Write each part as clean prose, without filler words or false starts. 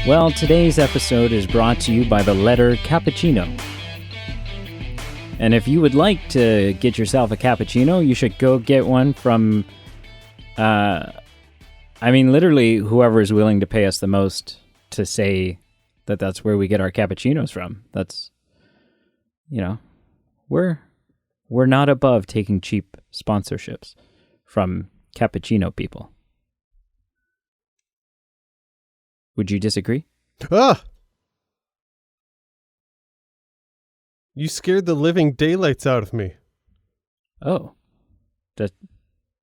Well, today's episode is brought to you by the letter cappuccino. And if you would like to get yourself a cappuccino, you should go get one from, literally whoever is willing to pay us the most to say that that's where we get our cappuccinos from. That's, we're not above taking cheap sponsorships from cappuccino people. Would you disagree? Ah! You scared the living daylights out of me. Oh.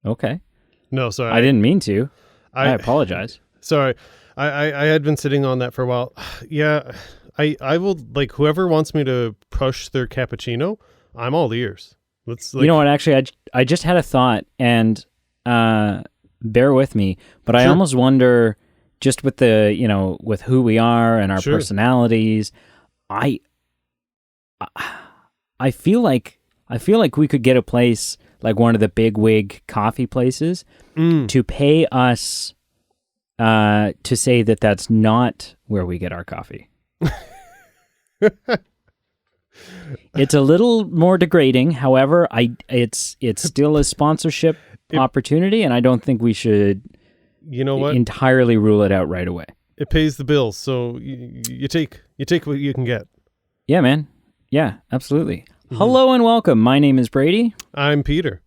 Okay. No, sorry. I didn't mean to. I apologize. Sorry. I had been sitting on that for a while. Yeah, I will, whoever wants me to push their cappuccino, I'm all ears. You know what, actually, I just had a thought, and bear with me, but I almost wonder, just with the, with who we are and our personalities, I feel like we could get a place like one of the big wig coffee places to pay us to say that that's not where we get our coffee. It's a little more degrading. However, it's still a sponsorship opportunity, and I don't think we should entirely rule it out right away. It pays the bills, so you take what you can get. Yeah, man. Yeah, absolutely. Mm-hmm. Hello and welcome. My name is Brady. I'm Peter.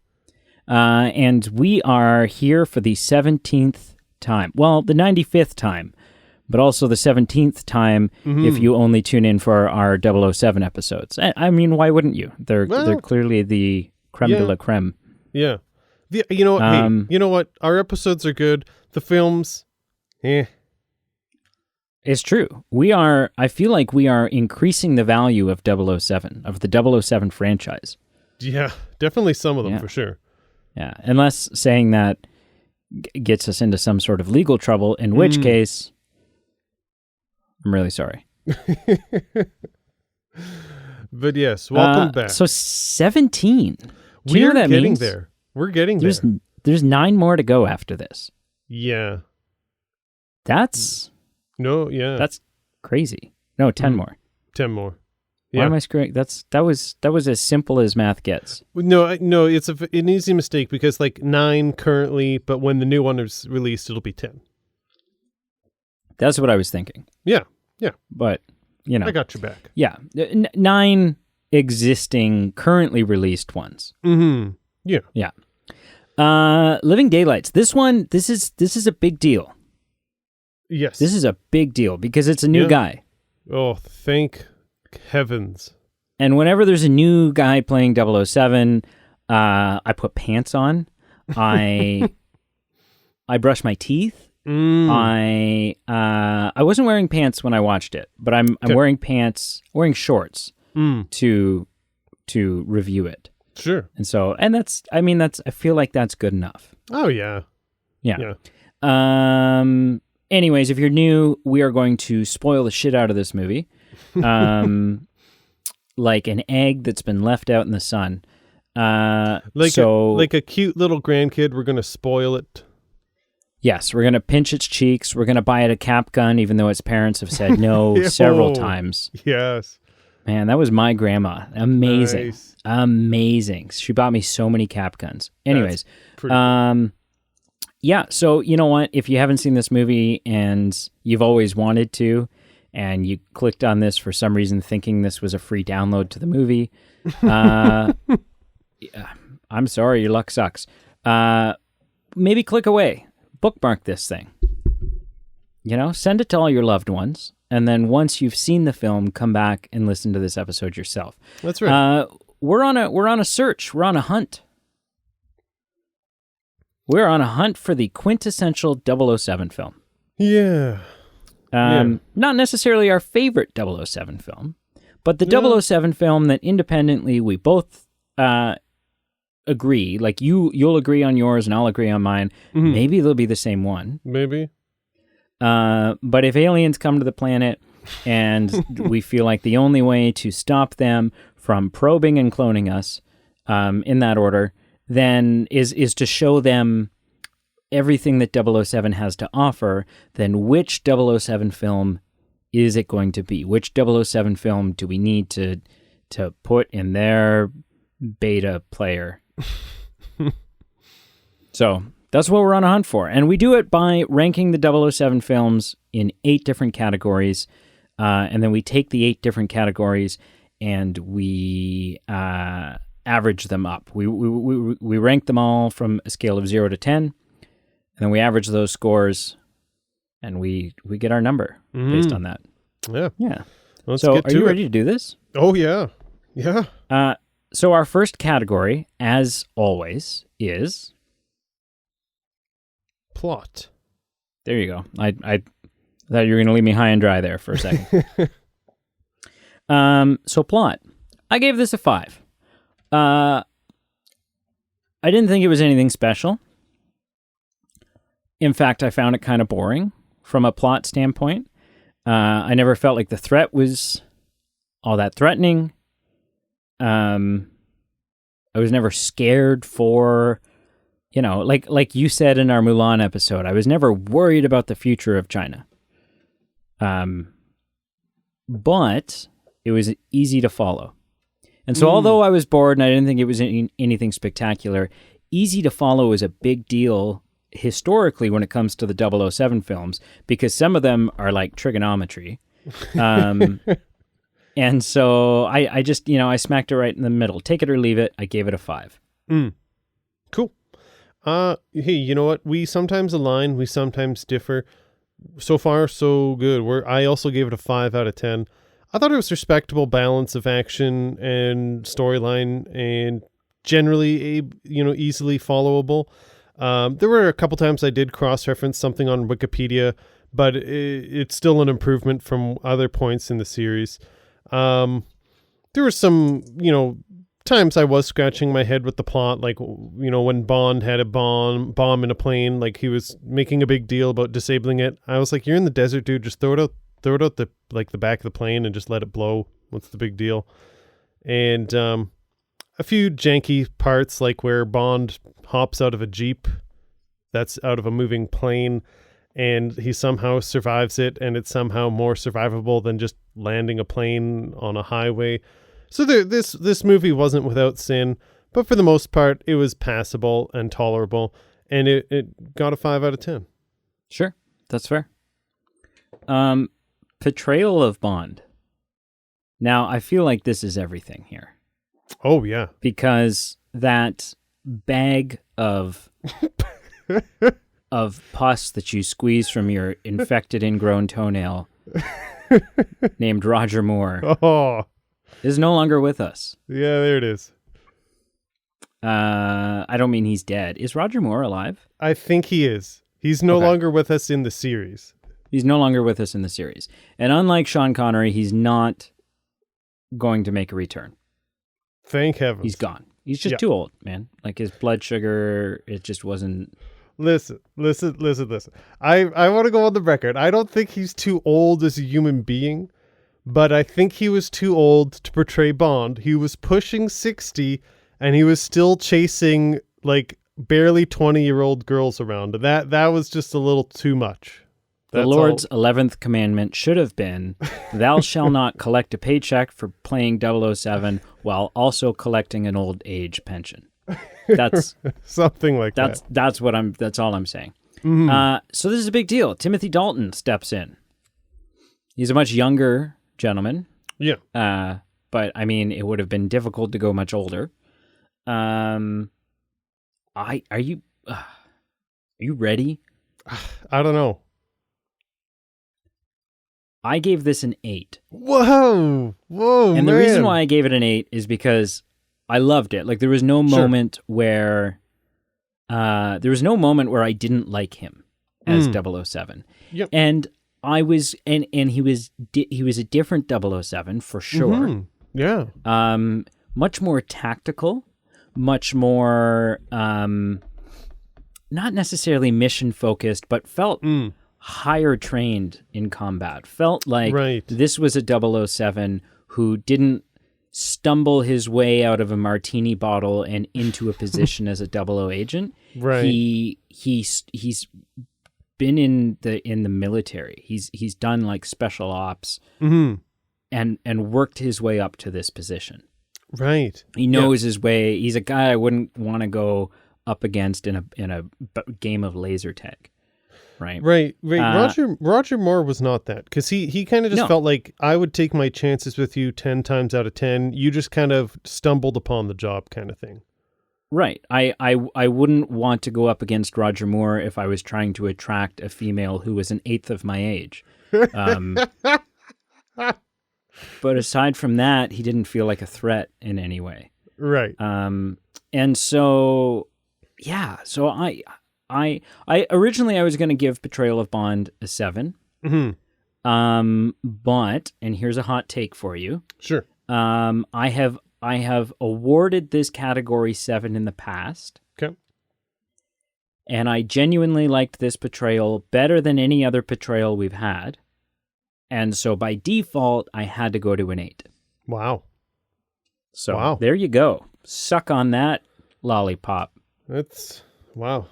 And we are here for the 17th time. Well, the 95th time, but also the 17th time if you only tune in for our 007 episodes. I mean, why wouldn't you? They're clearly the creme de la creme. Yeah. You know what? Hey, you know what? Our episodes are good. The films, It's true. I feel like we are increasing the value of 007, of the 007 franchise. Yeah, definitely some of them for sure. Yeah, unless saying that gets us into some sort of legal trouble, in which case, I'm really sorry. But yes, welcome back. So 17. Do you know what that means? There. We're getting there. There's 9 more to go after this. Yeah. That's crazy. No, 10 more. 10 more. Yeah. Why am I screwing? That was as simple as math gets. No, it's an easy mistake because 9 currently, but when the new one is released, it'll be 10. That's what I was thinking. Yeah. But, I got your back. Yeah. 9 existing, currently released ones. Mm-hmm. Yeah. Yeah. Living Daylights. This is a big deal. Yes. This is a big deal because it's a new guy. Oh, thank heavens. And whenever there's a new guy playing 007, I put pants on. I brush my teeth. I wasn't wearing pants when I watched it, but I'm wearing shorts to review it. Sure. And I feel like that's good enough. Oh yeah. Yeah. Anyways, if you're new, we are going to spoil the shit out of this movie. Like an egg that's been left out in the sun. Like a cute little grandkid, we're going to spoil it. Yes, we're going to pinch its cheeks. We're going to buy it a cap gun, even though its parents have said no several times. Yes. Man, that was my grandma. Amazing. Nice. Amazing. She bought me so many cap guns. Anyways, yeah, so you know what? If you haven't seen this movie and you've always wanted to, and you clicked on this for some reason thinking this was a free download to the movie, I'm sorry, your luck sucks. Maybe click away. Bookmark this thing. Send it to all your loved ones, and then once you've seen the film, come back and listen to this episode yourself. That's right. We're on a search. We're on a hunt. We're on a hunt for the quintessential 007 film. Yeah. Not necessarily our favorite 007 film, but the 007 film that independently we both agree. Like you'll agree on yours and I'll agree on mine. Mm-hmm. Maybe they'll be the same one. Maybe. But if aliens come to the planet and we feel like the only way to stop them from probing and cloning us, in that order, then is to show them everything that 007 has to offer, then which 007 film is it going to be? Which 007 film do we need to put in their beta player? So that's what we're on a hunt for. And we do it by ranking the 007 films in 8 different categories. And then we take the 8 different categories and we average them up. We rank them all from a scale of 0 to 10. And then we average those scores and we get our number based on that. Yeah. Yeah. Let's So get are to you it. ready to do this? Oh, yeah. Yeah. So our first category, as always, is... Plot. There you go. I thought you were going to leave me high and dry there for a second. So plot. I gave this a 5. I didn't think it was anything special. In fact, I found it kind of boring from a plot standpoint. I never felt like the threat was all that threatening. I was never scared for, like you said in our Mulan episode, I was never worried about the future of China. But it was easy to follow. And so although I was bored and I didn't think it was anything spectacular, easy to follow is a big deal historically when it comes to the 007 films, because some of them are like trigonometry. And so I just, I smacked it right in the middle. Take it or leave it. I gave it a 5. Cool. Hey, you know what? We sometimes align. We sometimes differ. So far, so good. I also gave it a 5 out of 10. I thought it was respectable balance of action and storyline and generally, easily followable. There were a couple times I did cross-reference something on Wikipedia, but it's still an improvement from other points in the series. There were some, times I was scratching my head with the plot, like, when Bond had a bomb in a plane, like he was making a big deal about disabling it. I was like, you're in the desert, dude. Just throw it out the back of the plane and just let it blow. What's the big deal? And a few janky parts, like where Bond hops out of a Jeep that's out of a moving plane and he somehow survives it, and it's somehow more survivable than just landing a plane on a highway. So this movie wasn't without sin, but for the most part, it was passable and tolerable, and it got a 5 out of 10. Sure, that's fair. Portrayal of Bond. Now, I feel like this is everything here. Oh, yeah. Because that bag of pus that you squeeze from your infected ingrown toenail named Roger Moore is no longer with us. Yeah, there it is. I don't mean he's dead. Is Roger Moore alive? I think he is. He's no longer with us in the series. He's no longer with us in the series. And unlike Sean Connery, he's not going to make a return. Thank heavens. He's gone. He's just too old, man. Like his blood sugar, it just wasn't... Listen. I want to go on the record. I don't think he's too old as a human being, but I think he was too old to portray Bond. He was pushing 60, and he was still chasing, like, barely 20-year-old girls around. That was just a little too much. The Lord's 11th commandment should have been, thou shalt not collect a paycheck for playing 007 while also collecting an old age pension. That's something like that. That's all I'm saying. So this is a big deal. Timothy Dalton steps in. He's a much younger gentleman. Yeah. But I mean, it would have been difficult to go much older. Are you ready? I don't know. I gave this an 8. Whoa, and the reason why I gave it an 8 is because I loved it. Like there was no moment where I didn't like him as 007. Yep. And I was and he was a different 007 for sure. Yeah. Much more tactical, much more not necessarily mission focused, but felt higher trained in combat. Felt like this was a 007 who didn't stumble his way out of a martini bottle and into a position as a 00 agent. Right. He's been in the military. He's done like special ops and worked his way up to this position. Right. He knows his way. He's a guy I wouldn't want to go up against in a game of laser tag. Right. Roger Moore was not that, because he kind of just felt like, I would take my chances with you 10 times out of 10. You just kind of stumbled upon the job kind of thing. Right. I wouldn't want to go up against Roger Moore if I was trying to attract a female who was an eighth of my age. But aside from that, he didn't feel like a threat in any way. Right. And so, yeah. So I originally I was going to give Betrayal of Bond a 7. But, and here's a hot take for you. Sure. I have awarded this category 7 in the past. Okay. And I genuinely liked this portrayal better than any other portrayal we've had. And so by default, I had to go to an 8. Wow. So there you go. Suck on that, lollipop. That's a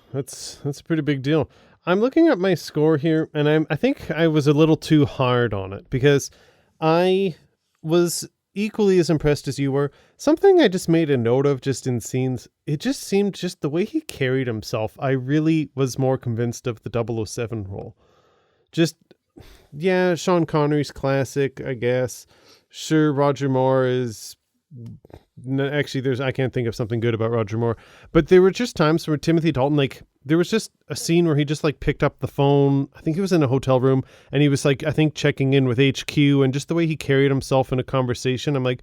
pretty big deal. I'm looking at my score here, and I think I was a little too hard on it, because I was equally as impressed as you were. Something I just made a note of just in scenes, it just seemed just the way he carried himself. I really was more convinced of the 007 role. Just, yeah, Sean Connery's classic, I guess. Sure, Roger Moore is... Actually, I can't think of something good about Roger Moore, but there were just times where Timothy Dalton, like, there was just a scene where he just like picked up the phone. I think he was in a hotel room and he was like, I think checking in with HQ, and just the way he carried himself in a conversation. I'm like,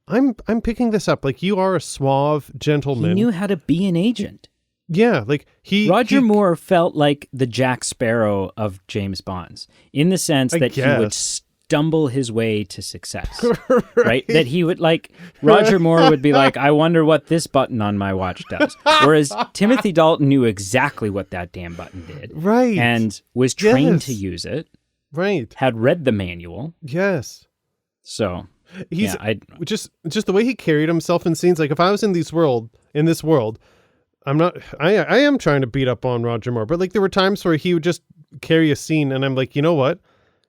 I'm picking this up. Like, you are a suave gentleman. He knew how to be an agent. Yeah, like Roger Moore felt like the Jack Sparrow of James Bond's, in the sense that he would stumble his way to success, right? That he would, like, Roger Moore would be like, I wonder what this button on my watch does. Whereas Timothy Dalton knew exactly what that damn button did. Right. And was trained to use it. Right. Had read the manual. Yes. So he's just the way he carried himself in scenes. Like, if I was in this world, I am trying to beat up on Roger Moore, but like, there were times where he would just carry a scene and I'm like, you know what?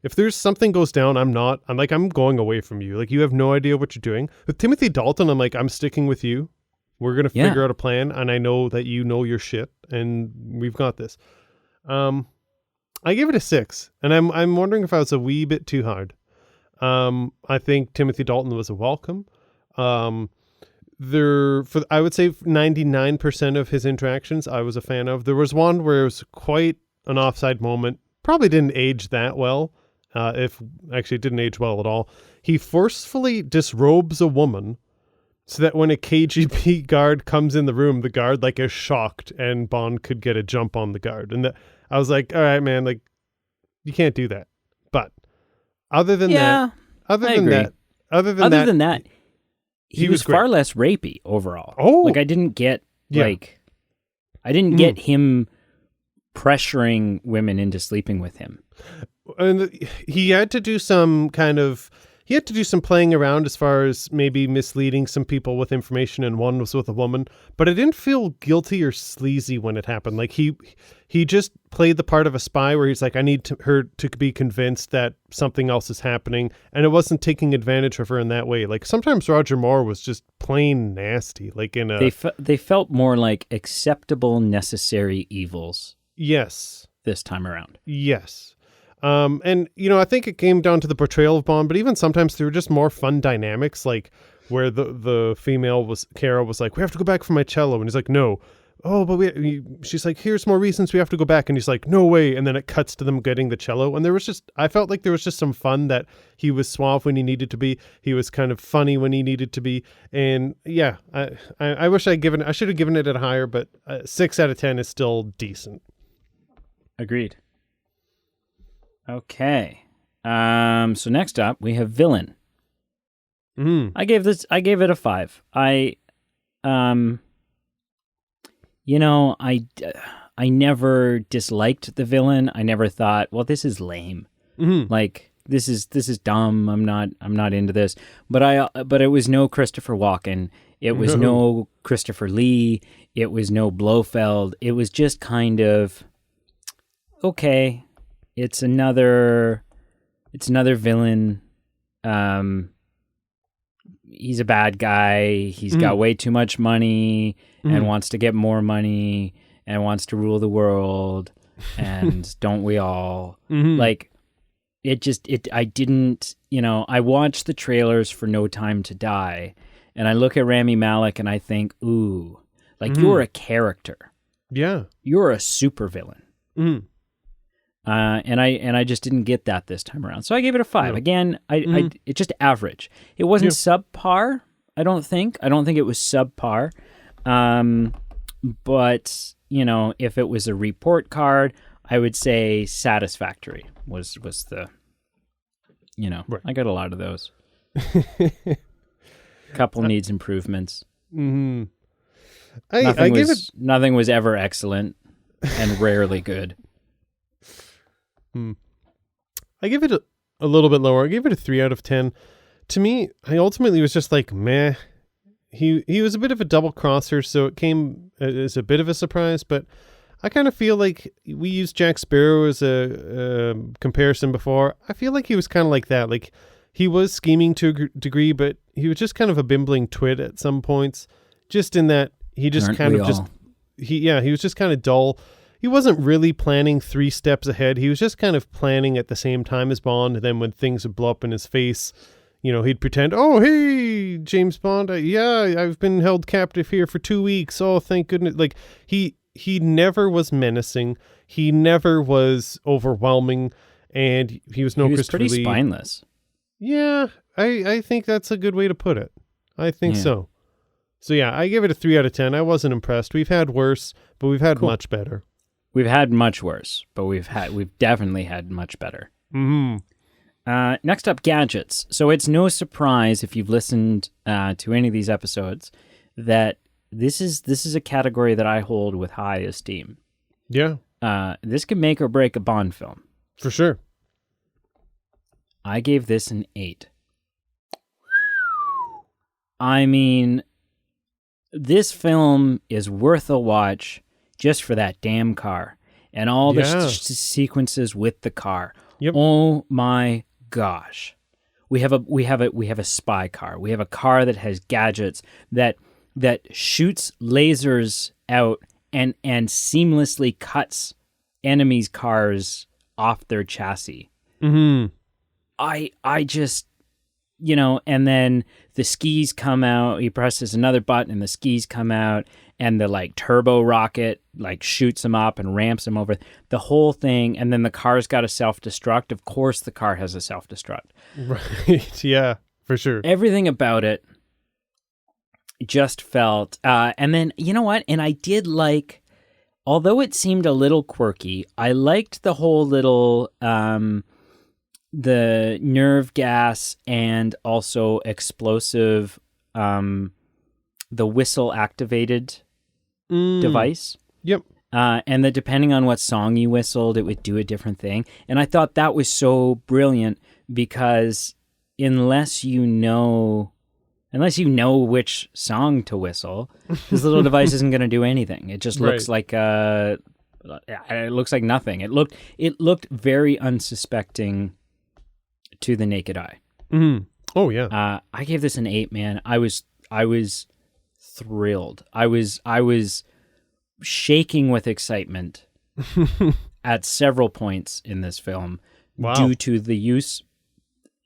If there's something goes down, I'm going away from you. Like, you have no idea what you're doing. With Timothy Dalton, I'm like, I'm sticking with you. We're going to figure out a plan. And I know that you know your shit and we've got this. I gave it a 6, and I'm wondering if I was a wee bit too hard. I think Timothy Dalton was a welcome. I would say 99% of his interactions I was a fan of. There was one where it was quite an offside moment. Probably didn't age that well. It didn't age well at all. He forcefully disrobes a woman so that when a KGB guard comes in the room, the guard like is shocked and Bond could get a jump on the guard. And I was like, all right, man, like, you can't do that. But other than that, he was far less rapey overall. Oh, like, I didn't get get him pressuring women into sleeping with him. And he had to do some playing around as far as maybe misleading some people with information, and one was with a woman, but I didn't feel guilty or sleazy when it happened. Like, he just played the part of a spy where he's like, I need her to be convinced that something else is happening, and it wasn't taking advantage of her in that way. Like, sometimes Roger Moore was just plain nasty, like in a... They felt more like acceptable, necessary evils. Yes. This time around. Yes. And, I think it came down to the portrayal of Bond, but even sometimes there were just more fun dynamics, like where the female Kara was like, we have to go back for my cello. And he's like, no. Oh, but she's like, here's more reasons we have to go back. And he's like, no way. And then it cuts to them getting the cello. And I felt like there was just some fun, that he was suave when he needed to be. He was kind of funny when he needed to be. And yeah, I wish I should have given it a higher, but 6 out of 10 is still decent. Agreed. Okay. So next up we have villain. I gave it a 5. I never disliked the villain. I never thought, well, this is lame. Like, this is dumb. I'm not into this. But it was no Christopher Walken. It was no Christopher Lee. It was no Blofeld. It was just kind of, okay, it's another villain. He's a bad guy. He's got way too much money and wants to get more money and wants to rule the world. And don't we all? Like, I didn't, I watched the trailers for No Time to Die, and I look at Rami Malek and I think, ooh, like, you're a character. Yeah. You're a supervillain. And I just didn't get that this time around. So I gave it a 5. No. Again, it's just average. It wasn't subpar, I don't think. I don't think it was subpar. But, if it was a report card, I would say satisfactory was the, right. I got a lot of those. Couple needs improvements. Nothing was ever excellent and rarely good. I give it a little bit lower. I gave it a 3 out of 10. To me, I ultimately was just like, meh. He was a bit of a double crosser, so it came as a bit of a surprise, but I kind of feel like we used Jack Sparrow as a comparison before. I feel like he was kind of like that. Like, he was scheming to a degree, but he was just kind of a bimbling twit at some points, just in that he just he was just kind of dull. He wasn't really planning 3 steps ahead. He was just kind of planning at the same time as Bond. And then when things would blow up in his face, he'd pretend, oh, hey, James Bond, I've been held captive here for 2 weeks. Oh, thank goodness. Like, he never was menacing. He never was overwhelming. And he was Christopher Lee. Pretty spineless. Yeah, I think that's a good way to put it. I think so. So, yeah, I give it a 3 out of 10. I wasn't impressed. We've had worse, but we've had much better. We've had much worse, but we've definitely had much better. Next up, gadgets. So it's no surprise if you've listened to any of these episodes that this is a category that I hold with high esteem. Yeah. This can make or break a Bond film. For sure. I gave this an 8. I mean, this film is worth a watch just for that damn car and all the sequences with the car. Yep. Oh my gosh. We have a spy car. We have a car that has gadgets that shoots lasers out and seamlessly cuts enemies' cars off their chassis. I just, and then the skis come out. He presses another button and the skis come out, and the turbo rocket shoots him up and ramps him over the whole thing. And then the car's got a self-destruct. Of course the car has a self-destruct. Right. Yeah, for sure. Everything about it just felt, and then, you know what? And I did although it seemed a little quirky, I liked the whole little, the nerve gas and also explosive, the whistle activated device. Yep. And that depending on what song you whistled, it would do a different thing. And I thought that was so brilliant because unless you know which song to whistle, this little device isn't going to do anything. It just looks like it looks like nothing. It looked very unsuspecting to the naked eye. Oh yeah. I gave this an 8, man. I was thrilled. I was shaking with excitement at several points in this film due to the use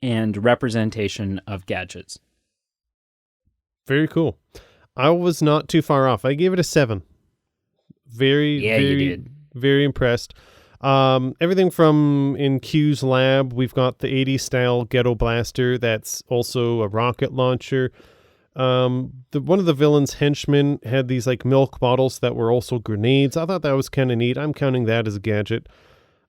and representation of gadgets. Very cool. I was not too far off. I gave it a 7. Very impressed. Everything from in Q's lab, we've got the 80s style ghetto blaster that's also a rocket launcher. One of the villain's henchmen had these milk bottles that were also grenades. I thought that was kind of neat. I'm counting that as a gadget.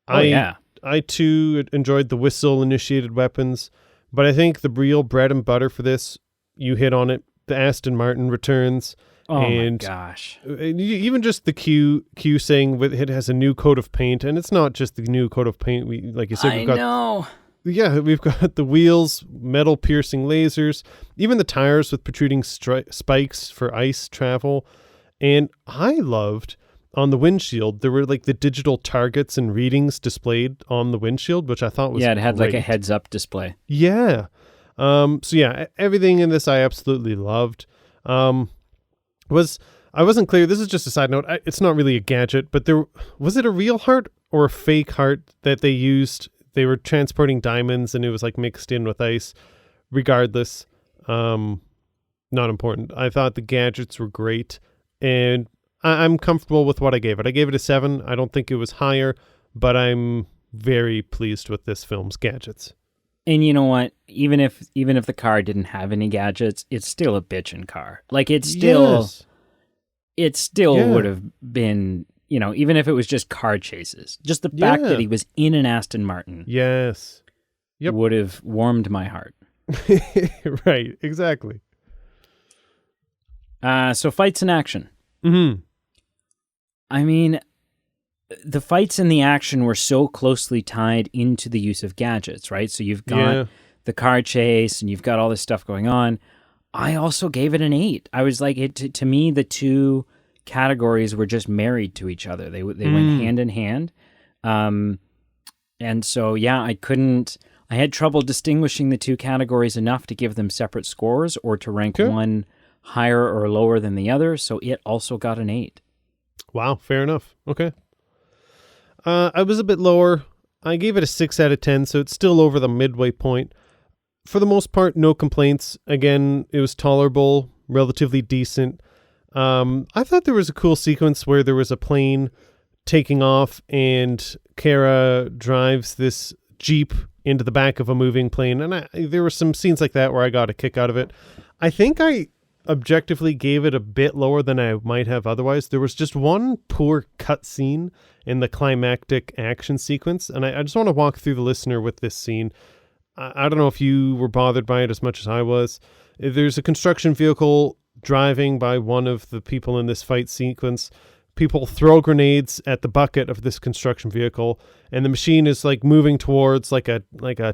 I too enjoyed the whistle initiated weapons, but I think the real bread and butter for this, you hit on it, the Aston Martin returns. Oh my gosh. Even just the Q saying it has a new coat of paint, and it's not just the new coat of paint. We've got Yeah, we've got the wheels, metal piercing lasers, even the tires with protruding spikes for ice travel. And I loved on the windshield, there were like the digital targets and readings displayed on the windshield, which I thought was it had great. like a heads up display. Yeah. So yeah, everything in this I absolutely loved. I wasn't clear. This is just a side note. It's not really a gadget, but was it a real heart or a fake heart that they used? They were transporting diamonds and it was like mixed in with ice. Regardless, not important. I thought the gadgets were great and I'm comfortable with what I gave it. I gave it a 7. I don't think it was higher, but I'm very pleased with this film's gadgets. And you know what? Even if the car didn't have any gadgets, it's still a bitchin' car. Like it still would have been, even if it was just car chases. Just the fact that he was in an Aston Martin. Yes. Yep. Would have warmed my heart. Right, exactly. So fights in action. Mm-hmm. I mean, the fights and the action were so closely tied into the use of gadgets, right? So you've got the car chase and you've got all this stuff going on. I also gave it an 8. I was like, to me, the two categories were just married to each other. They went hand in hand. And so, yeah, I had trouble distinguishing the two categories enough to give them separate scores or to rank one higher or lower than the other. So it also got an 8. Wow, fair enough. Okay. I was a bit lower. I gave it a 6 out of 10, so it's still over the midway point. For the most part, no complaints. Again, it was tolerable, relatively decent. I thought there was a cool sequence where there was a plane taking off and Kara drives this Jeep into the back of a moving plane. And there were some scenes like that where I got a kick out of it. I think I objectively gave it a bit lower than I might have otherwise. There was just one poor cut scene in the climactic action sequence. And I just want to walk through the listener with this scene. I don't know if you were bothered by it as much as I was. There's a construction vehicle driving by one of the people in this fight sequence. People throw grenades at the bucket of this construction vehicle, and the machine is like moving towards like a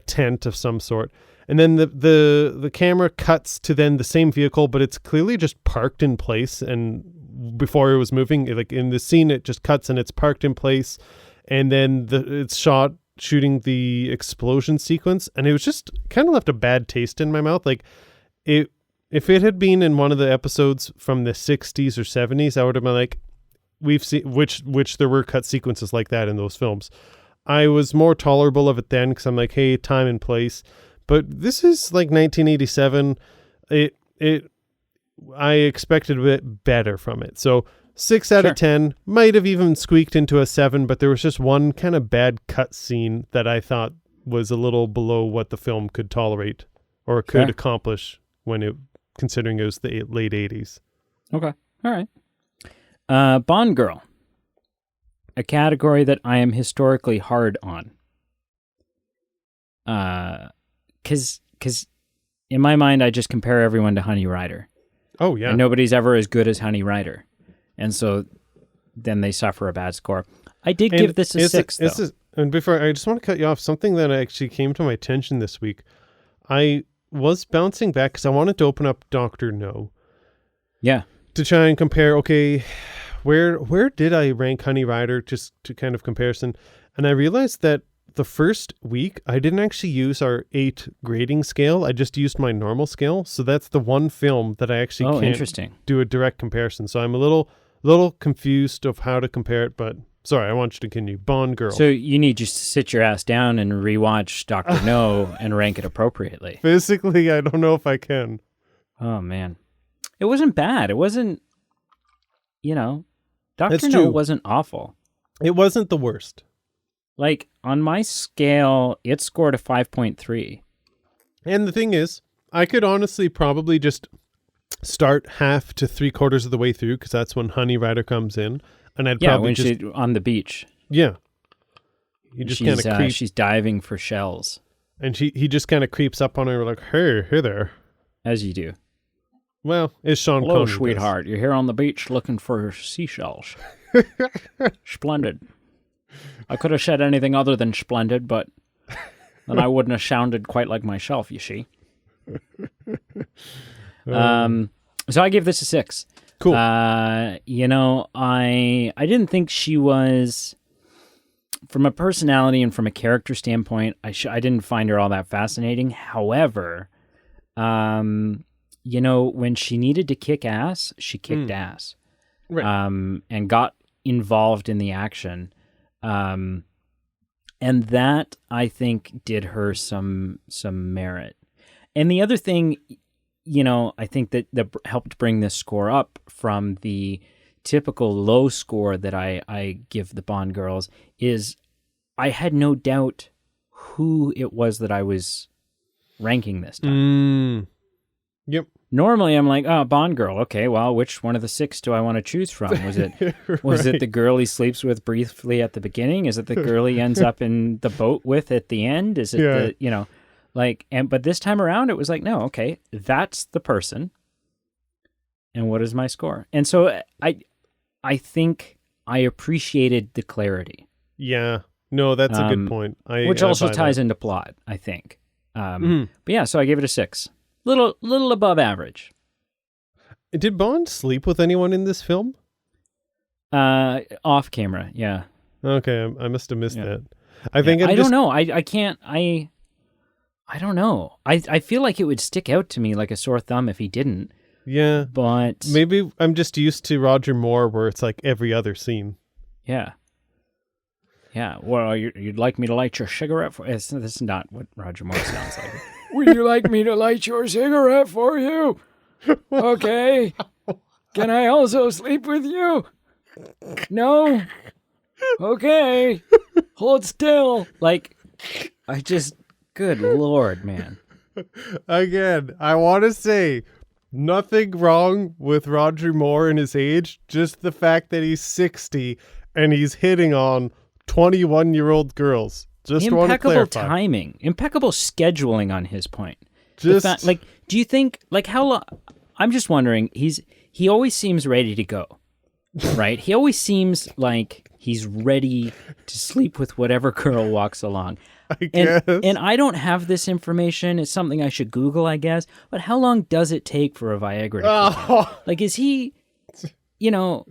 tent of some sort. And then the camera cuts to then the same vehicle, but it's clearly just parked in place. And before it was moving, like in the scene, it just cuts and it's parked in place. And then it's shot shooting the explosion sequence, and it was just kind of left a bad taste in my mouth. Like if it had been in one of the episodes from the 60s or 70s, I would have been like, we've seen which there were cut sequences like that in those films. I was more tolerable of it then because I'm like, hey, time and place. But this is like 1987. I expected a bit better from it. So 6 out of 10, might have even squeaked into a 7, but there was just one kind of bad cut scene that I thought was a little below what the film could tolerate or could accomplish considering it was the late 80s. Okay. All right. Bond Girl. A category that I am historically hard on. Because in my mind, I just compare everyone to Honey Rider. Oh, yeah. And nobody's ever as good as Honey Rider. And so then they suffer a bad score. I did give this a 6, though. And before, I just want to cut you off. Something that actually came to my attention this week. I was bouncing back because I wanted to open up Dr. No. Yeah. To try and compare, okay, where did I rank Honey Rider, just to kind of comparison. And I realized that the first week, I didn't actually use our 8 grading scale. I just used my normal scale. So that's the one film that I actually can't do a direct comparison. So I'm a little confused of how to compare it, but sorry, I want you to continue. Bond Girl. So you need just to sit your ass down and rewatch Dr. No and rank it appropriately. Physically, I don't know if I can. Oh, man. It wasn't bad. It wasn't, Dr. No wasn't awful. It wasn't the worst. Like, on my scale, it scored a 5.3. And the thing is, I could honestly probably just start half to 3/4 of the way through, because that's when Honey Rider comes in. And I'd probably when just... she's on the beach. Yeah. He just kind of creeps. She's diving for shells. And he just kind of creeps up on her like, hey there. As you do. Well, it's Sean Connery. Hello, sweetheart. You're here on the beach looking for seashells. Splendid. I could have said anything other than splendid, but then I wouldn't have sounded quite like myself, you see. So I gave this a 6. Cool. You know, I didn't think she was, from a personality and from a character standpoint, I didn't find her all that fascinating. However, you know, when she needed to kick ass, she kicked ass. Right. And got involved in the action. And that, I think, did her some merit. And the other thing, you know, I think that helped bring this score up from the typical low score that I give the Bond girls is I had no doubt who it was that I was ranking this time. Yep. Normally, I'm like, oh, Bond girl. Okay, well, which one of the 6 do I want to choose from? Was it was it the girl he sleeps with briefly at the beginning? Is it the girl he ends up in the boat with at the end? Is it the, you know, like, but this time around, it was like, no, okay, that's the person. And what is my score? And so I think I appreciated the clarity. Yeah. No, that's a good point. Which also ties into plot, I think. But yeah, so I gave it a 6. Little above average. Did Bond sleep with anyone in this film? Off camera, yeah. Okay, I must have missed that. I think I don't know. I can't. I don't know. I feel like it would stick out to me like a sore thumb if he didn't. Yeah, but maybe I'm just used to Roger Moore, where it's like every other scene. Yeah. Yeah. Well, you'd like me to light your cigarette for? This is not what Roger Moore sounds like. Would you like me to light your cigarette for you? Okay. Can I also sleep with you? No? Okay. Hold still. Like, good Lord, man. Again, I want to say nothing wrong with Roger Moore and his age, just the fact that he's 60 and he's hitting on 21-year-old girls. Just want to clarify. Impeccable timing, impeccable scheduling on his point. Just like, do you think, like, how long? I'm just wondering. He always seems ready to go, right? He always seems like he's ready to sleep with whatever girl walks along. I guess. And I don't have this information. It's something I should Google, I guess. But how long does it take for a Viagra to kick in? Like, is he? You know,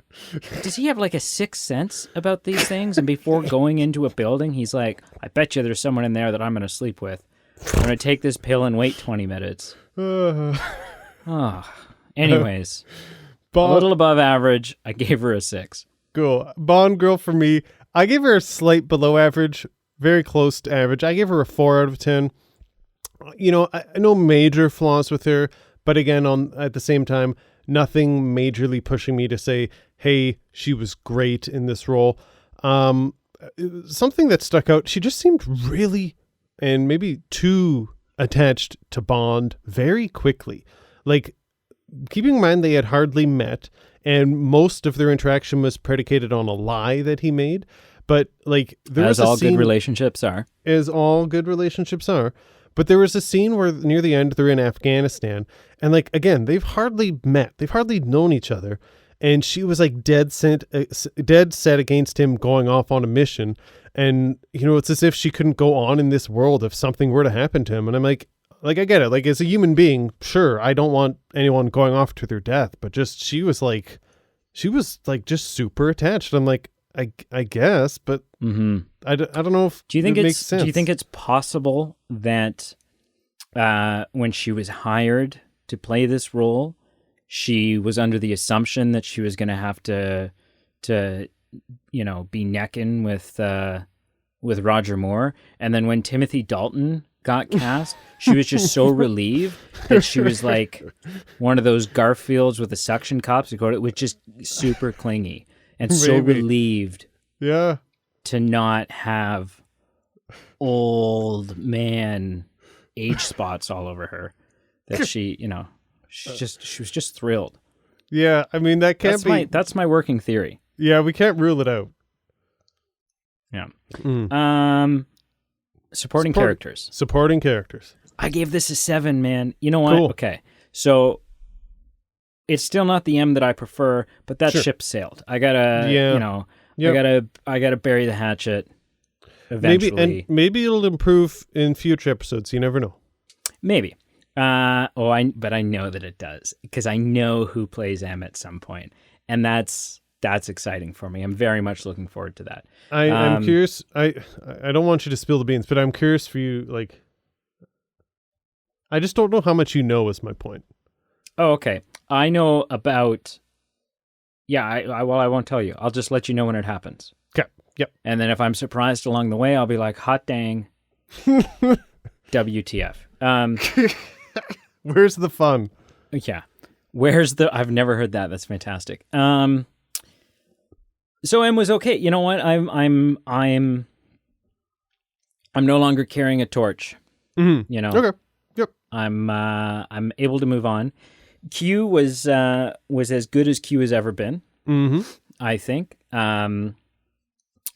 does he have like a sixth sense about these things? And before going into a building, he's like, I bet you there's someone in there that I'm going to sleep with. I'm going to take this pill and wait 20 minutes. Anyways, a little above average. I gave her a 6. Cool. Bond girl for me. I gave her a slight below average, very close to average. I gave her a 4 out of 10. You know, no major flaws with her, but again, at the same time, nothing majorly pushing me to say, hey, she was great in this role. Something that stuck out, she just seemed really, and maybe too attached to Bond very quickly. Like, keeping in mind they had hardly met, and most of their interaction was predicated on a lie that he made. But, like, there was a scene, good relationships are. As all good relationships are. But there was a scene where near the end they're in Afghanistan, and like again they've hardly met, they've hardly known each other, and she was like dead set against him going off on a mission, and you know it's as if she couldn't go on in this world if something were to happen to him. And I'm like I get it, like as a human being, sure, I don't want anyone going off to their death, but just she was like just super attached. I'm like I guess, but I don't know if it makes sense. Do you think it's possible that when she was hired to play this role, she was under the assumption that she was going to have to you know be necking with Roger Moore, and then when Timothy Dalton got cast, she was just so relieved that she was like one of those Garfields with the suction cups, which just super clingy. And so relieved to not have old man age spots all over her that she, you know, she was just thrilled. Yeah, I mean, that's my working theory. Yeah, we can't rule it out. Yeah. Supporting characters. Supporting characters. I gave this a 7, man. You know what? Cool. Okay. So it's still not the M that I prefer, but that ship sailed. I gotta, you know, I gotta bury the hatchet. eventually. Maybe it'll improve in future episodes. You never know. Maybe. But I know that it does because I know who plays M at some point, and that's exciting for me. I'm very much looking forward to that. I'm curious. I don't want you to spill the beans, but I'm curious for you. Like, I just don't know how much you know. Is my point. Oh, okay. I know about. Yeah. I won't tell you. I'll just let you know when it happens. Okay. Yep. And then if I'm surprised along the way, I'll be like, hot dang. WTF. Where's the fun? Yeah. I've never heard that. That's fantastic. So M was okay. You know what? I'm no longer carrying a torch. Mm-hmm. You know. Okay. Yep. I'm able to move on. Q was as good as Q has ever been. Mm-hmm. I think.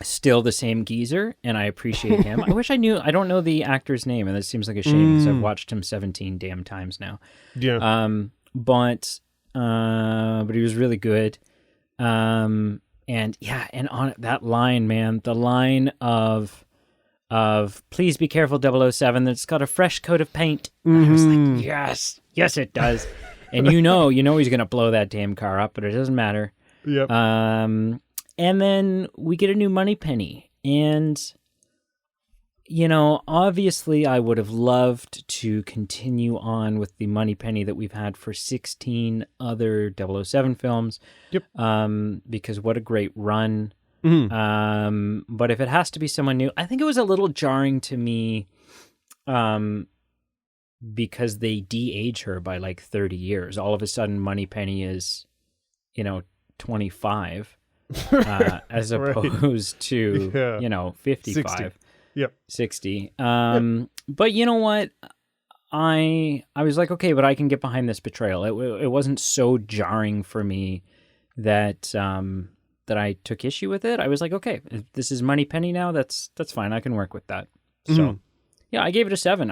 Still the same geezer, and I appreciate him. I wish I knew. I don't know the actor's name, and that seems like a shame because I've watched him 17 damn times now. Yeah. But he was really good. And on that line, man, the line of please be careful 007 that's got a fresh coat of paint. I was like, yes it does. And you know he's gonna blow that damn car up, but it doesn't matter. Yep. And then we get a new Moneypenny, and obviously I would have loved to continue on with the Moneypenny that we've had for 16 other 007 films. Yep. Because what a great run. Mm-hmm. But if it has to be someone new, I think it was a little jarring to me, because they de-age her by like 30 years. All of a sudden, Moneypenny is, 25, as opposed to, 55. 60. Yep. 60. But you know what? I was like, okay, but I can get behind this betrayal. It wasn't so jarring for me that I took issue with it. I was like, okay, if this is Moneypenny now, that's fine. I can work with that. So, yeah, I gave it a 7.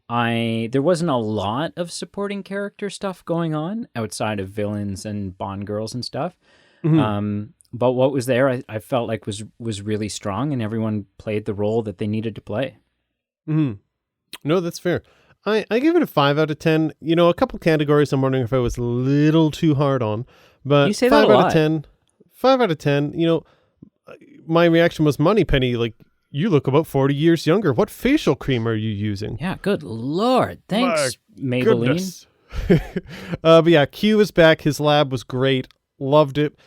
There wasn't a lot of supporting character stuff going on outside of villains and Bond girls and stuff. But what was there, I felt like was really strong, and everyone played the role that they needed to play. No, that's fair. I give it a 5 out of 10. A couple categories I'm wondering if I was a little too hard on, but You say 5 that a out lot. of 10. 5 out of 10. My reaction was Moneypenny, like, you look about 40 years younger. What facial cream are you using? Yeah, good Lord. Thanks, Maybelline. Goodness. But yeah, Q is back. His lab was great. Loved it.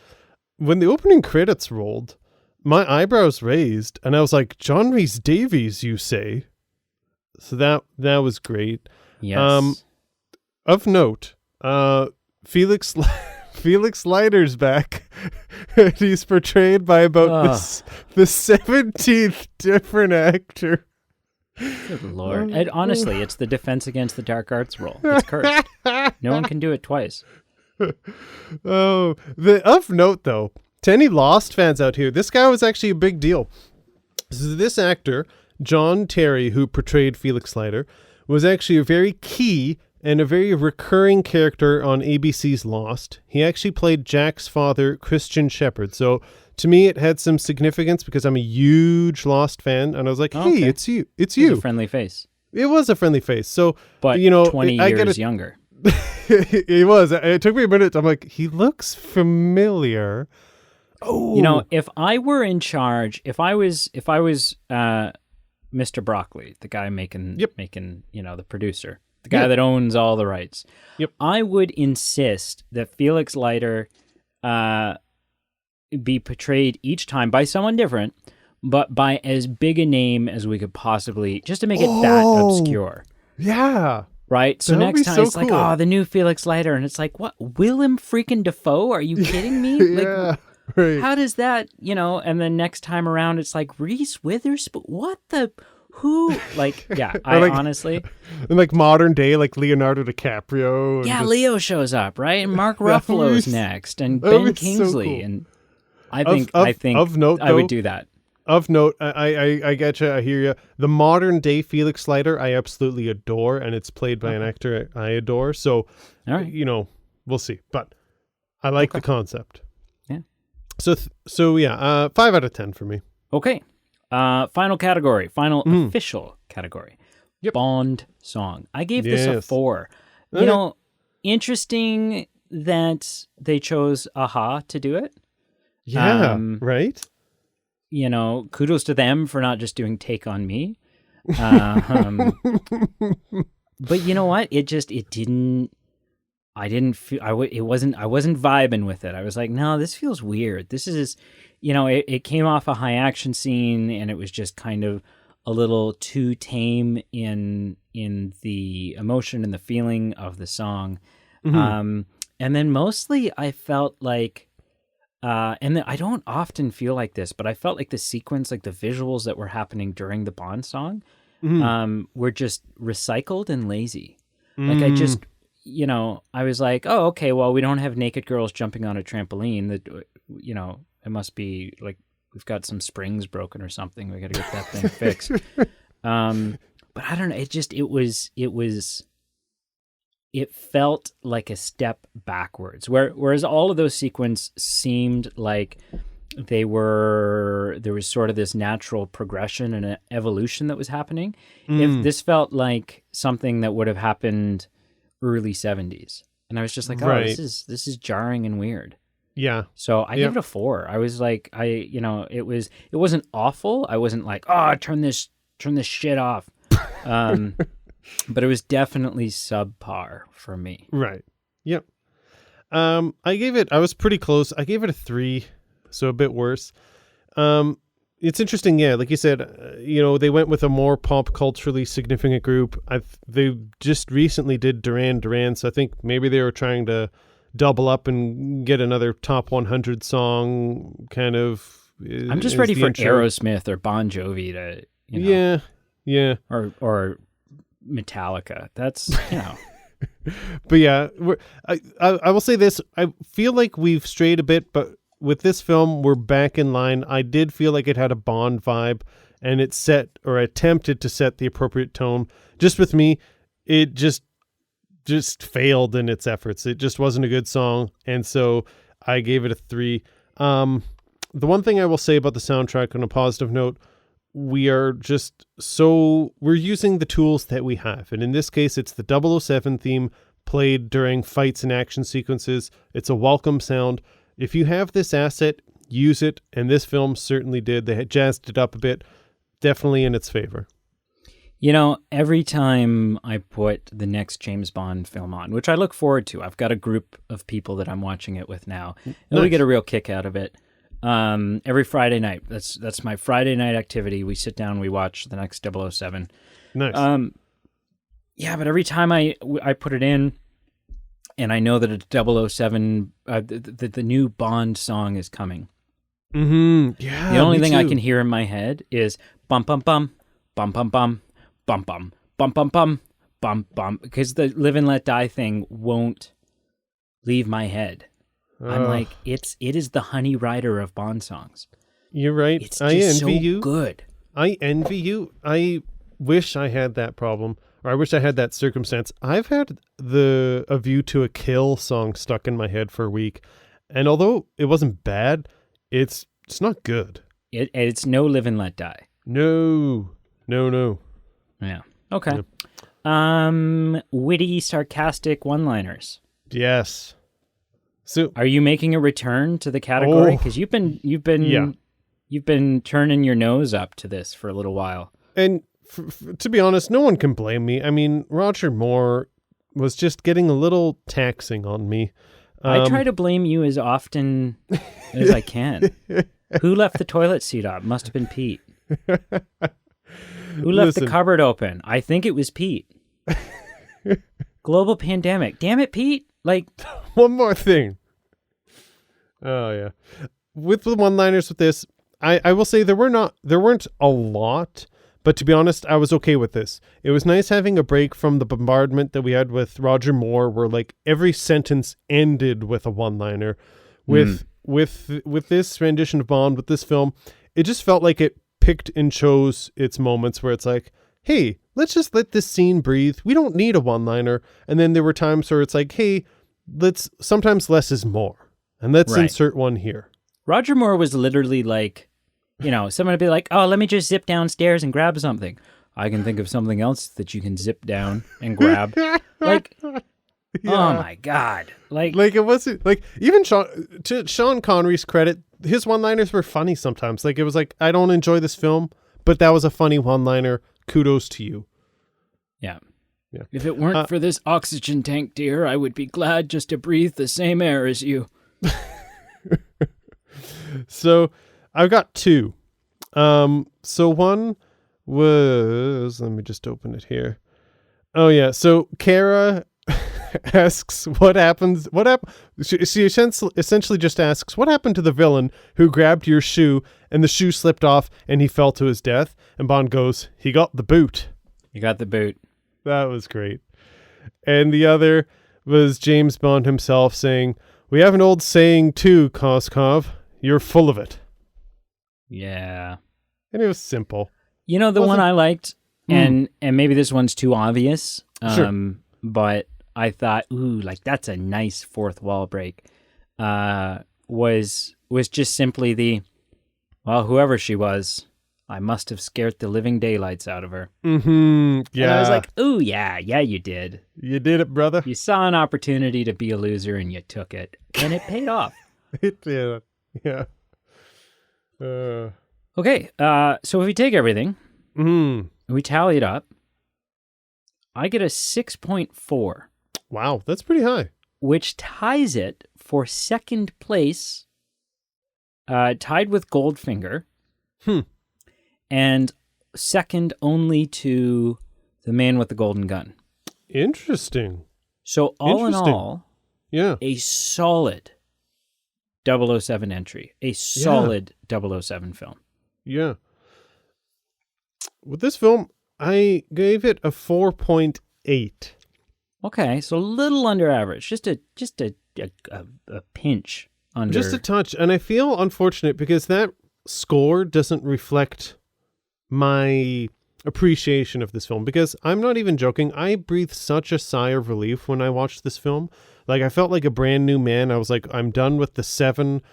When the opening credits rolled, my eyebrows raised, and I was like, John Rhys Davies, you say? So that was great. Yes. Of note, Felix Leiter's back. He's portrayed by about the 17th different actor. Good Lord. Honestly, it's the Defense Against the Dark Arts role. It's cursed. No one can do it twice. Of note, though, to any Lost fans out here, this guy was actually a big deal. So this actor, John Terry, who portrayed Felix Leiter, was actually a very key and a very recurring character on ABC's Lost. He actually played Jack's father, Christian Shepherd. So to me, it had some significance because I'm a huge Lost fan, and I was like, "Hey, okay. it's you! It's It was you!" a friendly face. It was a friendly face. So, But 20 years younger. He was. It took me a minute. I'm like, he looks familiar. Oh, if I were in charge, if I was Mr. Broccoli, the guy making the producer, the guy that owns all the rights, I would insist that Felix Leiter be portrayed each time by someone different, but by as big a name as we could possibly, just to make it that obscure. Yeah. Right? So That would next be time so it's like, cool. the new Felix Leiter, and it's like, what? Willem freaking Dafoe? Are you kidding me? Yeah. Right. How does that, and then next time around it's like Reese Witherspoon. What the? Who? Like, yeah, honestly. And like modern day, like Leonardo DiCaprio. Yeah, Leo shows up, right? And Mark Ruffalo's next, and Ben Kingsley. So cool. And I think of note, I would do that. Of note, I get you. I hear you. The modern day Felix Leiter, I absolutely adore, and it's played by an actor I adore. So, all right. We'll see. But I like the concept. Yeah. So 5 out of 10 for me. Okay. Final category, final official category. Yep. Bond song. I gave this a 4. You know, interesting that they chose Aha to do it. Yeah, right? You know, kudos to them for not just doing Take on Me. But you know what? I wasn't vibing with it. I was like, no, this feels weird. This is, you know, it came off a high action scene and it was just kind of a little too tame in the emotion and the feeling of the song. And then mostly I felt like, I don't often feel like this, but I felt like the sequence, like the visuals that were happening during the Bond song, were just recycled and lazy. Like I just, you know, I was like, oh, okay, well, we don't have naked girls jumping on a trampoline. That, you know, it must be like we've got some springs broken or something. We got to get that thing fixed. But I don't know. It felt like a step backwards. Whereas all of those sequences seemed like there was sort of this natural progression and an evolution that was happening. If this felt like something that would have happened early 70s. And I was just like, oh, this is jarring and weird. Yeah. So I gave it a 4. I was like, it wasn't awful. I wasn't like, oh, turn this shit off. But it was definitely subpar for me. Right. Yep. I was pretty close. I gave it a 3, so a bit worse. It's interesting, yeah, like you said, they went with a more pop culturally significant group. They just recently did Duran Duran, so I think maybe they were trying to double up and get another top 100 song kind of. I'm just ready for intro. Aerosmith or Bon Jovi to, yeah, or Metallica. That's, But yeah, I will say this. I feel like we've strayed a bit, but with this film, we're back in line. I did feel like it had a Bond vibe, and it set or attempted to set the appropriate tone. Just with me, it just failed in its efforts. It just wasn't a good song, and so I gave it a 3. The one thing I will say about the soundtrack on a positive note, we're using the tools that we have. And in this case, it's the 007 theme played during fights and action sequences. It's a welcome sound. If you have this asset, use it. And this film certainly did. They had jazzed it up a bit. Definitely in its favor. Every time I put the next James Bond film on, which I look forward to, I've got a group of people that I'm watching it with now. And we get a real kick out of it. Every Friday night. That's my Friday night activity. We sit down, we watch the next 007. Nice. Yeah, but every time I put it in, and I know that a 007, the new Bond song is coming. Mm-hmm. Yeah. The only thing I can hear in my head is bum bum bum bum bum bum bum bum bum bum bum bum bum, because the Live and Let Die thing won't leave my head. I'm like, it is the Honey Rider of Bond songs. You're right. It's just so good. I envy you. I wish I had that problem, or I wish I had that circumstance. I've had the A View to a Kill song stuck in my head for a week, and although it wasn't bad, it's not good. It's no Live and Let Die. No. Yeah. Okay. Yeah. Witty, sarcastic one-liners. Yes. So, are you making a return to the category? Because you've been turning your nose up to this for a little while. And to be honest, no one can blame me. I mean, Roger Moore was just getting a little taxing on me. I try to blame you as often as I can. Who left the toilet seat up? Must have been Pete. Who left the cupboard open? I think it was Pete. Global pandemic. Damn it, Pete. Like, one more thing. Oh yeah. With the one-liners with this, I will say there weren't a lot, but to be honest, I was okay with this. It was nice having a break from the bombardment that we had with Roger Moore, where like every sentence ended with a one-liner. With this rendition of Bond, with this film, it just felt like it picked and chose its moments where it's like, hey, let's just let this scene breathe. We don't need a one-liner. And then there were times where it's like, hey, sometimes less is more. And let's insert one here. Roger Moore was literally like someone would be like, oh, let me just zip downstairs and grab something. I can think of something else that you can zip down and grab. Like, oh my God. Like it wasn't like even to Sean Connery's credit, his one-liners were funny sometimes. Like it was like, I don't enjoy this film, but that was a funny one-liner. Kudos to you. Yeah. If it weren't for this oxygen tank, dear, I would be glad just to breathe the same air as you. So I've got two. So one was, let me just open it here. Oh yeah. So Kara asks she essentially just asks, what happened to the villain who grabbed your shoe and the shoe slipped off and he fell to his death? And Bond goes, he got the boot. You got the boot. That was great. And the other was James Bond himself saying, we have an old saying too, Koskov. You're full of it. Yeah. And it was simple. The one I liked, and maybe this one's too obvious, sure. But I thought, like that's a nice fourth wall break, was just simply whoever she was, I must have scared the living daylights out of her. Mm-hmm. Yeah. And I was like, ooh, yeah, you did. You did it, brother. You saw an opportunity to be a loser and you took it. And it paid off. It did. Yeah. Okay, so if we take everything, and we tally it up, I get a 6.4. Wow, that's pretty high. Which ties it for second place, tied with Goldfinger. And second only to The Man with the Golden Gun. Interesting. So all in all, yeah, a solid 007 entry. A solid 007 film. Yeah. With this film, I gave it a 4.8. Okay, so a little under average. Just a pinch under. Just a touch. And I feel unfortunate because that score doesn't reflect my appreciation of this film, because I'm not even joking. I breathed such a sigh of relief when I watched this film. Like, I felt like a brand new man. I was like, I'm done with the 7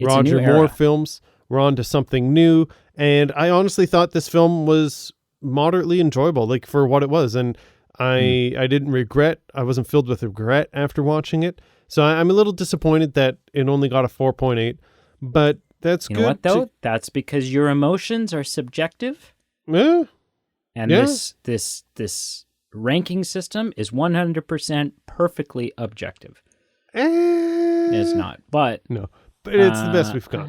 Roger Moore films. We're on to something new. And I honestly thought this film was moderately enjoyable, like for what it was. And I didn't regret. I wasn't filled with regret after watching it. So I'm a little disappointed that it only got a 4.8, but that's good. You know what, though? That's because your emotions are subjective. Yeah. And this ranking system is 100% perfectly objective. It's not, but... No, but it's the best we've got.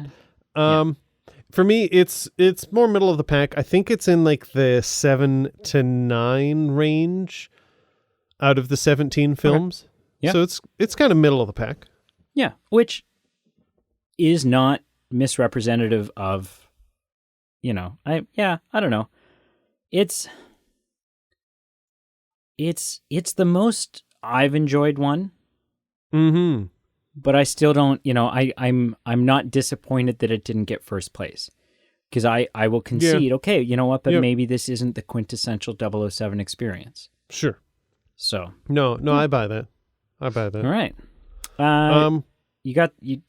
For me, it's more middle of the pack. I think it's in like the 7 to 9 range out of the 17 films. Okay. Yeah. So it's kind of middle of the pack. Yeah, which is not misrepresentative of, I don't know. It's the most I've enjoyed one. Mm-hmm. But I still don't, I'm not disappointed that it didn't get first place. Because I will concede, okay, you know what, but maybe this isn't the quintessential 007 experience. Sure. So. No, I buy that. All right. Do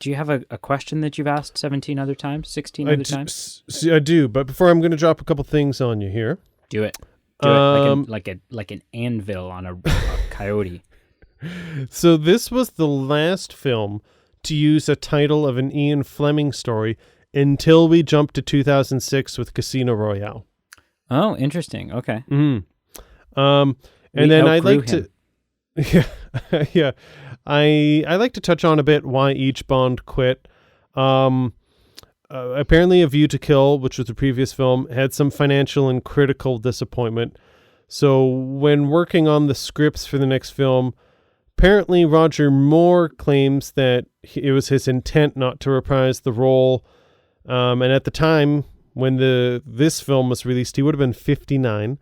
you have a question that you've asked 17 other times, 16 other times? I do, but before I'm going to drop a couple things on you here. Do it. Like an anvil on a coyote. So this was the last film to use a title of an Ian Fleming story until we jumped to 2006 with Casino Royale. Oh, interesting. Okay. Mm-hmm. And then I'd like to... Yeah. I like to touch on a bit why each Bond quit. Apparently A View to Kill, which was the previous film, had some financial and critical disappointment. So when working on the scripts for the next film, apparently Roger Moore claims that it was his intent not to reprise the role. And at the time when this film was released, he would have been 59.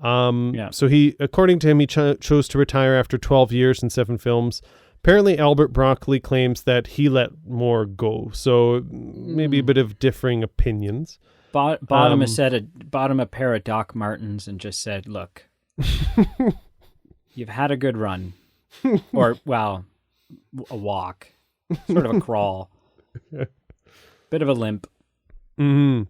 So he, according to him, he chose to retire after 12 years and 7 films. Apparently Albert Broccoli claims that he let Moore go. So maybe a bit of differing opinions. Bought him a pair of Doc Martens and just said, look, you've had a good run. Or, well, a walk. Sort of a crawl. Bit of a limp. Mm-hmm.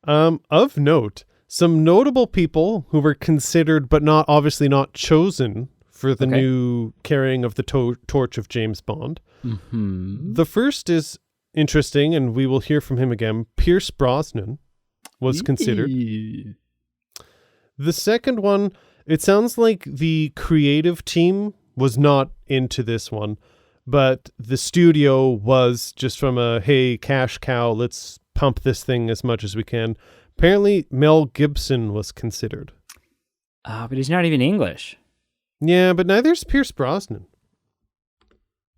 Of note, some notable people who were considered but not obviously not chosen for the new carrying of the torch of James Bond. Mm-hmm. The first is interesting, and we will hear from him again. Pierce Brosnan was considered. The second one, it sounds like the creative team was not into this one, but the studio was just from a, hey, cash cow, let's pump this thing as much as we can. Apparently, Mel Gibson was considered. But he's not even English. Yeah, but neither's Pierce Brosnan.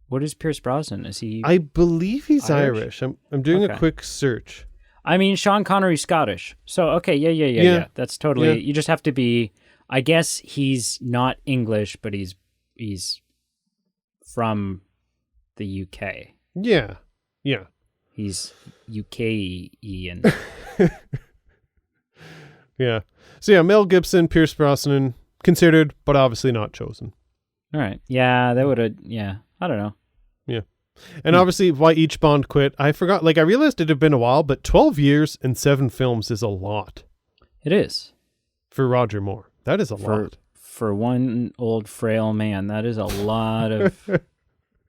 What is Pierce Brosnan? Is he? I believe he's Irish. I'm doing a quick search. I mean, Sean Connery's Scottish. So, okay, yeah. That's totally... Yeah. You just have to be... I guess he's not English, but he's from the UK. Yeah. He's UK-ian. Yeah. So, yeah, Mel Gibson, Pierce Brosnan, considered, but obviously not chosen. All right. Yeah, that would have... Yeah, I don't know. Yeah. And obviously, why each Bond quit. I forgot, I realized it had been a while, but 12 years and 7 films is a lot. It is. For Roger Moore. That is a lot. For one old frail man, that is a lot of...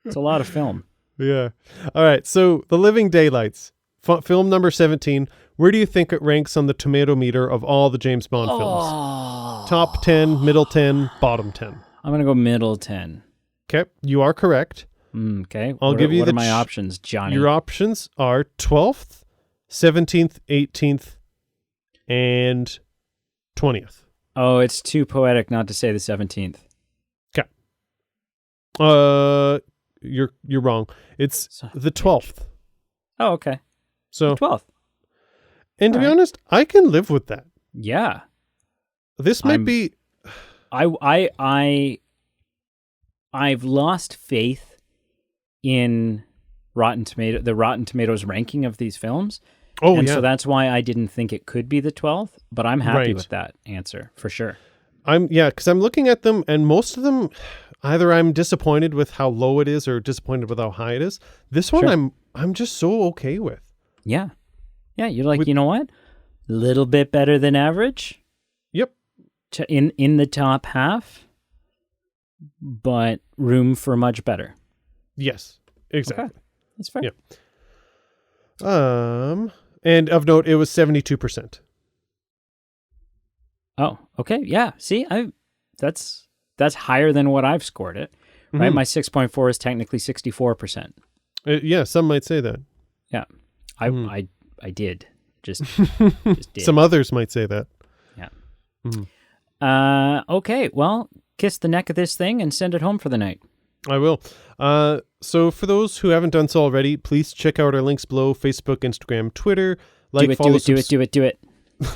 It's a lot of film. Yeah. All right, so The Living Daylights, film number 17. Where do you think it ranks on the tomato meter of all the James Bond films? Top 10, middle 10, bottom 10. I'm going to go middle 10. Okay, you are correct. Okay. I'll give you what are my options, Johnny? Your options are 12th, 17th, 18th, and 20th. Oh, it's too poetic not to say the 17th. Okay. You're wrong. It's the 12th. Oh, okay. So the 12th. And to be honest, I can live with that. Yeah. This might be... I've lost faith in the Rotten Tomatoes ranking of these films. Oh, and so that's why I didn't think it could be the 12th, but I'm happy with that answer for sure. Because I'm looking at them, and most of them, either I'm disappointed with how low it is or disappointed with how high it is. This one I'm just so okay with. Yeah. Yeah, you're like, you know what? A little bit better than average. Yep. In the top half, but room for much better. Yes, exactly. Okay. That's fair. Yeah. And of note, it was 72%. Oh, okay. Yeah. See, that's higher than what I've scored it. Right? My 6.4 is technically 64%. Yeah, some might say that. Yeah. I did. Just did. Some others might say that. Yeah. Mm-hmm. Okay. Well, kiss the neck of this thing and send it home for the night. I will. So for those who haven't done so already, please check out our links below: Facebook, Instagram, Twitter. Do it.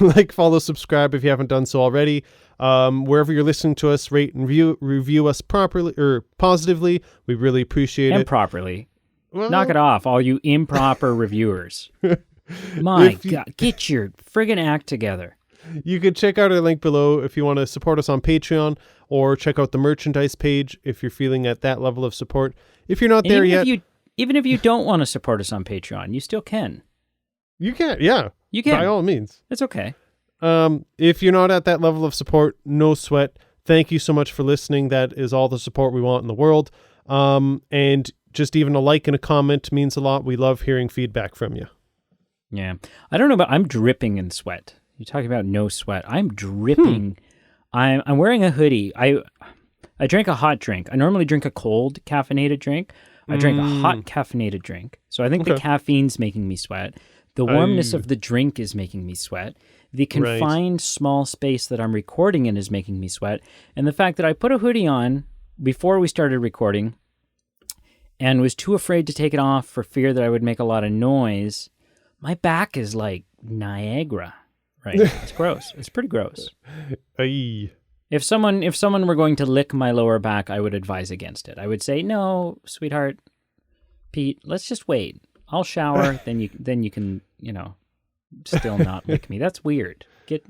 Like, follow, subscribe if you haven't done so already. Wherever you're listening to us, rate and review us properly or positively. We really appreciate it. Improperly. Well, knock it off, all you improper reviewers. God, get your friggin' act together. You can check out our link below if you want to support us on Patreon, or check out the merchandise page if you're feeling at that level of support. If you're not there yet... Even if you don't want to support us on Patreon, you still can. You can, yeah. You can. By all means. It's okay. If you're not at that level of support, no sweat. Thank you so much for listening. That is all the support we want in the world. And just even a like and a comment means a lot. We love hearing feedback from you. Yeah. I don't know, but I'm dripping in sweat. You're talking about no sweat. I'm dripping. I'm wearing a hoodie. I drank a hot drink. I normally drink a cold caffeinated drink. I drank a hot caffeinated drink. So I think the caffeine's making me sweat. The warmness of the drink is making me sweat. The confined small space that I'm recording in is making me sweat. And the fact that I put a hoodie on before we started recording and was too afraid to take it off for fear that I would make a lot of noise, my back is like Niagara. Right. It's gross. It's pretty gross. Aye. If someone were going to lick my lower back, I would advise against it. I would say, "No, sweetheart, Pete, let's just wait. I'll shower, then you can, still not lick me. That's weird. That's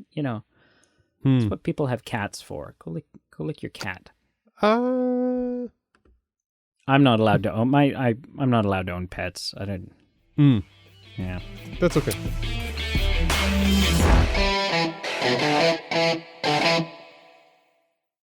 what people have cats for. Go lick your cat." I'm not allowed to own I'm not allowed to own pets. I don't. Yeah. That's okay. Bye.